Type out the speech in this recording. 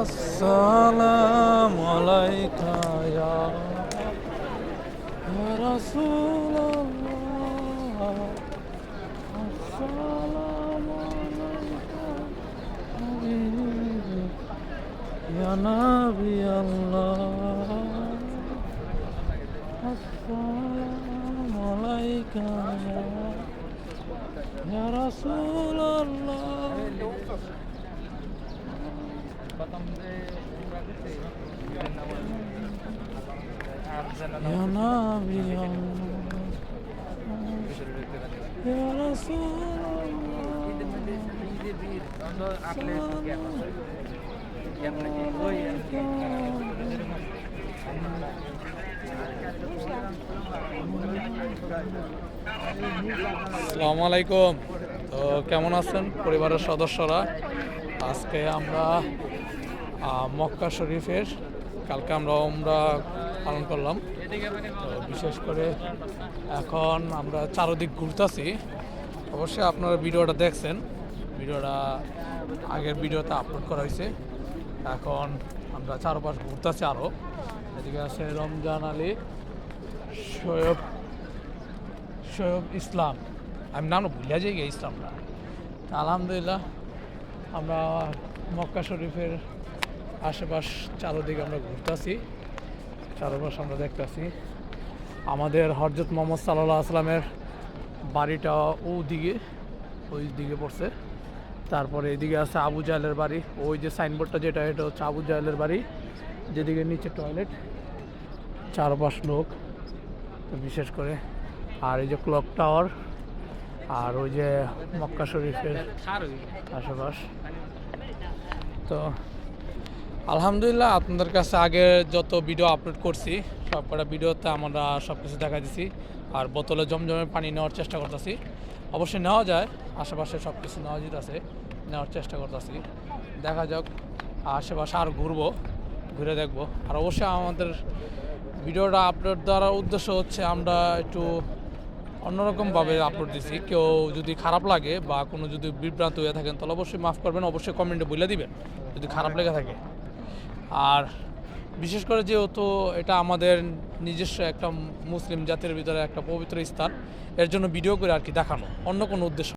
আসসালামু আলাইকা ইয়া রাসূলুল্লাহ আসসালামু আলাইকা হাবিবি ইয়া নবী আল্লাহ আসসালামু আলাইকা ইয়া রাসূলুল্লাহ ইয়া নবী আল্লাহ ইয়া আসসালামু আলাইকুম। তো কেমন আছেন পরিবারের সদস্যরা? আজকে আমরা মক্কা শরীফের কালকে আমরা উমরা পালন করলাম। তো বিশেষ করে এখন আমরা চারদিক ঘুরতেছি। অবশ্যই আপনারা ভিডিওটা দেখছেন, ভিডিওটা আগের ভিডিওতে আপলোড করা হয়েছে। এখন আমরা চারপাশ ঘুরতেছি। আরও এদিকে আছে রমজান আলী, শোয়েব ইসলাম, আমি নাম ভুলে যাই গিয়ে ইসলামটা। আলহামদুলিল্লাহ আমরা মক্কা শরীফের আশেপাশ চারদিকে আমরা ঘুরতেছি, চারপাশ আমরা দেখতেছি। আমাদের হযরত মুহাম্মদ সাল্লাল্লাহু আলাইহি ওয়াসাল্লামের বাড়িটা ওই দিকে পড়ছে। তারপরে এদিকে আছে আবু জাহেলের বাড়ি, ওই যে সাইনবোর্ডটা যেটা, এটা হচ্ছে আবু জাহেলের বাড়ি, যেদিকে নিচে টয়লেট, চারপাশ লোক। তো বিশেষ করে আর এই যে ক্লক টাওয়ার, আর ওই যে মক্কা শরীফের আশেপাশ। তো আলহামদুলিল্লাহ আপনাদের কাছে আগে যত ভিডিও আপলোড করছি সব কটা ভিডিওতে আমরা সব কিছু দেখা দিছি। আর বোতলে জমজমের পানি নেওয়ার চেষ্টা করতেছি, অবশ্যই নেওয়া যায়, আশেপাশে সব কিছু নেওয়া যেতেছে, নেওয়ার চেষ্টা করতেছি। দেখা যাক, আশেপাশে আর ঘুরে দেখবো। আর অবশ্যই আমাদের ভিডিওটা আপলোড দেওয়ার উদ্দেশ্য হচ্ছে আমরা একটু অন্যরকমভাবে আপলোড দিছি। কেউ যদি খারাপ লাগে বা কোনো যদি বিভ্রান্ত হয়ে থাকেন তাহলে অবশ্যই মাফ করবেন, অবশ্যই কমেন্টে বলে দিবেন যদি খারাপ লেগে থাকে। আর বিশেষ করে যেহেতু এটা আমাদের নিজস্ব একটা মুসলিম জাতির ভিতরে একটা পবিত্র স্থান, এর জন্য ভিডিও করে আর কি দেখানো, অন্য কোনো উদ্দেশ্য